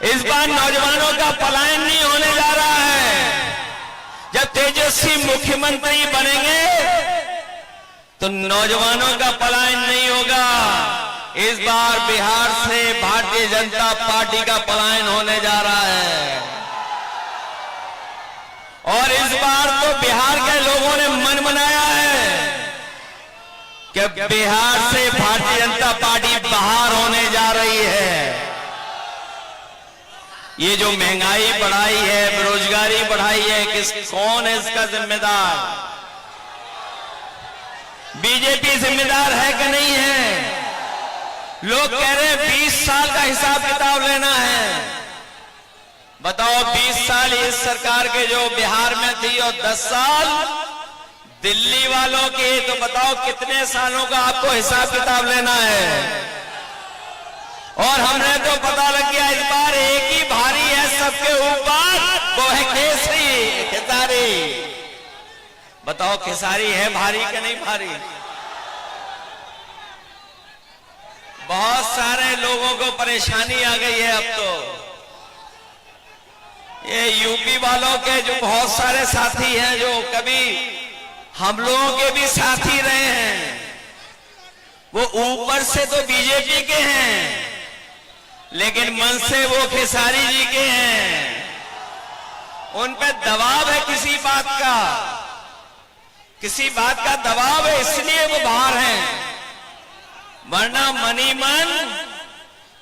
इस बार नौजवानों का पलायन नहीं होने जा रहा है। जब तेजस्वी मुख्यमंत्री बनेंगे तो नौजवानों का पलायन नहीं होगा। इस बार बिहार से भारतीय जनता पार्टी का पलायन होने जा रहा है। और इस बार तो बिहार के लोगों ने मन बनाया है कि बिहार से भारतीय जनता पार्टी बाहर होने जा रही है। ये जो महंगाई बढ़ाई है, बेरोजगारी बढ़ाई है, कौन है इसका जिम्मेदार? बीजेपी जिम्मेदार है कि नहीं है? लोग कह रहे हैं 20 साल का हिसाब किताब लेना है। बताओ 20 साल इस सरकार के जो बिहार में थी और 10 साल दिल्ली वालों के, तो बताओ कितने सालों का आपको हिसाब किताब लेना है? और हमने तो पता लग गया इस बार एक ही भारी है सबके ऊपर, वो है केसरी खेसारी। बताओ खेसारी है भारी कि नहीं भारी? बहुत सारे लोगों को परेशानी आ गई है। अब तो ये यूपी वालों के जो बहुत सारे साथी हैं, जो कभी हम लोगों के भी साथी रहे हैं, वो ऊपर से तो बीजेपी के हैं लेकिन मन से वो खेसारी जी के हैं। उन पे दबाव है किसी बात का दबाव है, इसलिए वो बाहर हैं। वरना मनी मन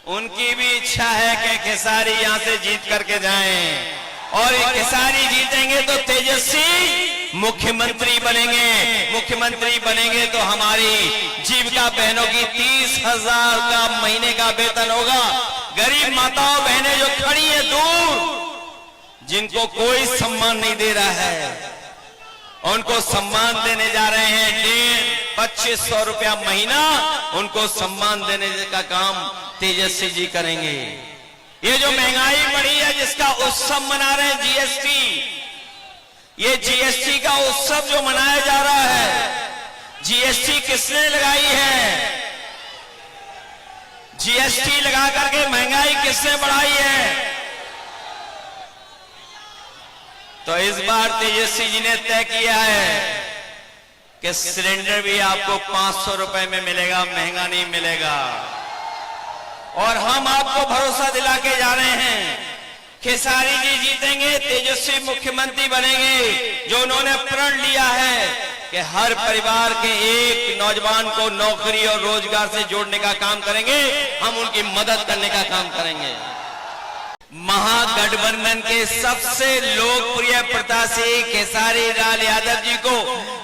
उनकी भी इच्छा है कि खेसारी यहां से जीत करके जाएं, और ये खेसारी जीतेंगे तो तेजस्वी मुख्यमंत्री बनेंगे तो हमारी जीविका बहनों की 30,000 का महीने का वेतन होगा। गरीब माताओं बहनें जो खड़ी है दूर, जिनको कोई सम्मान नहीं दे रहा है, उनको सम्मान देने जा रहे हैं। 2500 रुपया महीना उनको सम्मान देने का काम तेजस्वी जी करेंगे। ये जो महंगाई बढ़ी है, जिसका उत्सव मना रहे हैं जीएसटी, ये जीएसटी का उत्सव जो मनाया जा रहा है, जीएसटी किसने लगाई है? जीएसटी लगा करके महंगाई किसने बढ़ाई है? तो इस बार तेजस्वी जी ने तय किया है कि सिलेंडर भी आपको 500 रुपए में मिलेगा, महंगा नहीं मिलेगा। और हम आपको भरोसा दिला के जा रहे हैं, खेसारी जी जीतेंगे, तेजस्वी मुख्यमंत्री बनेंगे। जो उन्होंने प्रण लिया है कि हर परिवार के एक नौजवान को नौकरी और रोजगार से जोड़ने का काम करेंगे, हम उनकी मदद करने का काम करेंगे। महागठबंधन के सबसे लोकप्रिय प्रत्याशी खेसारी लाल यादव जी को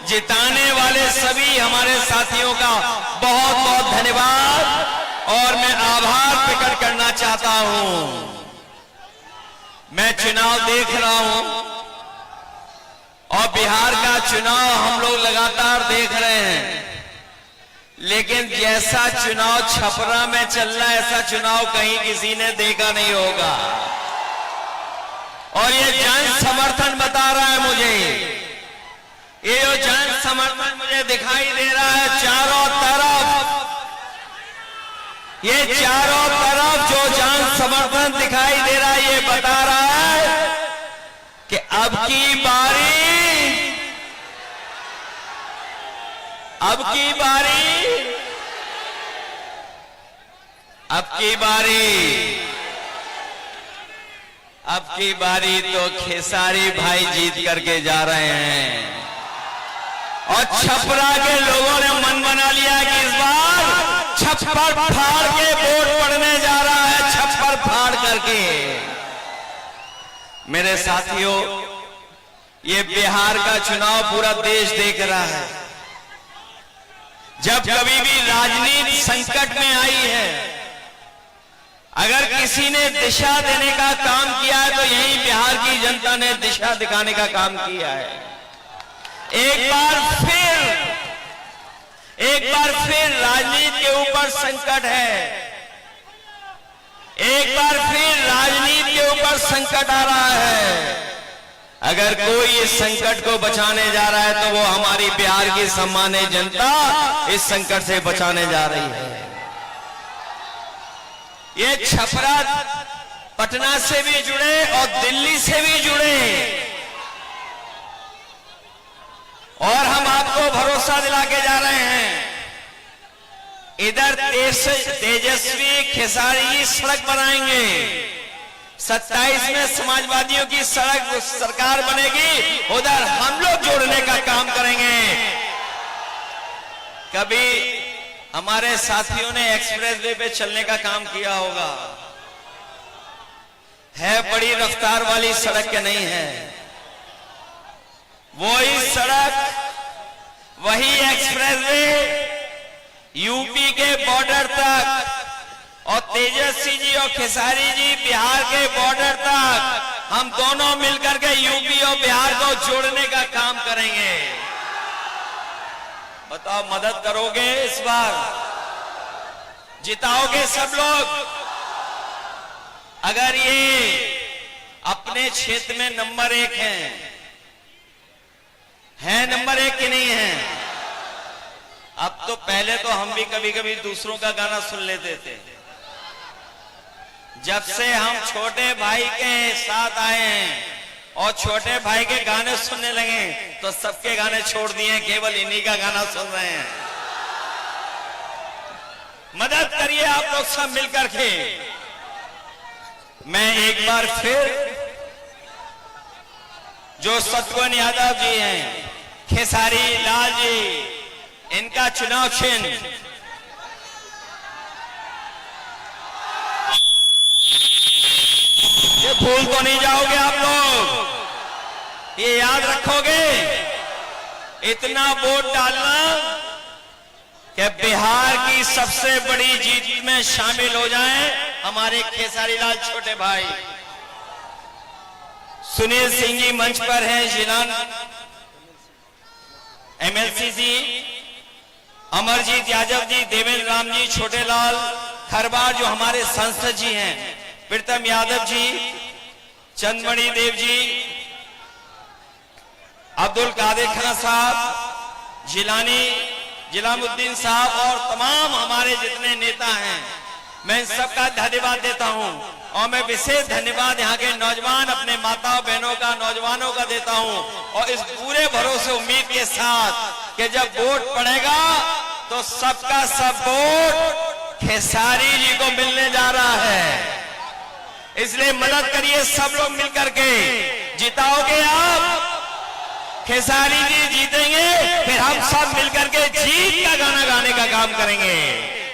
जिताने वाले सभी हमारे साथियों का बहुत बहुत धन्यवाद और मैं आभार प्रकट करना चाहता हूं। मैं चुनाव देख रहा हूं और बिहार का चुनाव हम लोग लगातार देख रहे हैं, लेकिन जैसा चुनाव छपरा में चल रहा है, ऐसा चुनाव कहीं किसी ने देखा नहीं होगा। और ये जन समर्थन बता रहा है मुझे, ये जो जन समर्थन मुझे दिखाई दे रहा है चारों तरफ, ये चारों तरफ जो जन समर्थन दिखाई दे रहा है, ये बता रहा है कि अब की बारी तो खेसारी भाई जीत करके जा रहे हैं। और छपरा के लोगों ने मन बना लिया कि इस बार छप्पर फाड़ के वोट पड़ने जा रहा है, छप्पर फाड़ करके। मेरे साथियों, ये बिहार का चुनाव पूरा देश देख रहा है। जब कभी भी राजनीति संकट में आई है, अगर किसी ने दिशा देने का काम किया है तो यही बिहार की जनता ने दिशा दिखाने का काम किया है। एक बार फिर राजनीति के ऊपर संकट है, एक बार फिर राजनीति के ऊपर संकट आ रहा है। अगर कोई इस संकट को बचाने जा रहा है तो वो हमारी बिहार की सम्मानित जनता इस संकट से बचाने जा रही है। ये पटना से भी जुड़े और दिल्ली से भी जुड़े, और हम आपको भरोसा दिला के जा रहे हैं, इधर तेजस्वी खेसारी जी सड़क बनाएंगे, 27 में समाजवादियों की सड़क सरकार बनेगी, उधर हम लोग जोड़ने का काम करेंगे। कभी हमारे साथियों ने एक्सप्रेस वे पे चलने का काम किया होगा, है बड़ी रफ्तार वाली सड़क के नहीं है, वही सड़क, वही एक्सप्रेस वे यूपी के बॉर्डर तक, और तेजस्वी जी और खेसारी जी बिहार के बॉर्डर तक, हम दोनों मिलकर के यूपी और बिहार को जोड़ने का काम करेंगे। बताओ, मदद करोगे? इस बार जिताओगे सब लोग? अगर ये अपने क्षेत्र में नंबर 1 है नंबर 1 की नहीं है? अब तो पहले तो हम भी कभी कभी दूसरों का गाना सुन लेते थे, जब से हम छोटे भाई के साथ आए हैं और छोटे भाई के गाने सुनने लगे तो सबके गाने छोड़ दिए, केवल इन्हीं का गाना सुन रहे हैं। मदद करिए आप लोग सब मिलकर के। मैं एक बार फिर जो सतवन यादव जी हैं, खेसारी लाल जी, इनका चुनाव चिन्ह ये भूल तो नहीं जाओगे आप लोग, ये याद रखोगे। इतना वोट डालना कि बिहार की सबसे बड़ी जीत में शामिल हो जाएं हमारे खेसारी लाल छोटे भाई। सुनील सिंह जी मंच पर हैं, जिलान एमएलसी जी, अमरजीत यादव जी, देवेंद्र राम जी, छोटे लाल खरबार जो हमारे सांसद जी हैं, प्रीतम यादव जी, चंदमणि देव जी, अब्दुल कादिर खान साहब, जिलामुद्दीन साहब और तमाम हमारे जितने नेता हैं, मैं इन सबका धन्यवाद देता हूं। और मैं विशेष धन्यवाद यहाँ के नौजवान, अपने माताओं बहनों का, नौजवानों का देता हूं, और इस पूरे भरोसे उम्मीद के साथ कि जब वोट पड़ेगा तो सबका सब वोट खेसारी जी को मिलने जा रहा है। इसलिए मदद करिए सब लोग मिलकर के। जिताओगे आप, खेसारी जी जीतेंगे, फिर हम सब मिलकर के जीत का गाना गाने का काम करेंगे।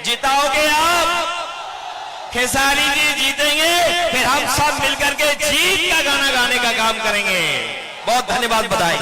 जिताओगे आप, खेसारी जी जीतेंगे, फिर हम सब मिलकर के जीत का गाना गाने का काम करेंगे। बहुत धन्यवाद, बधाई।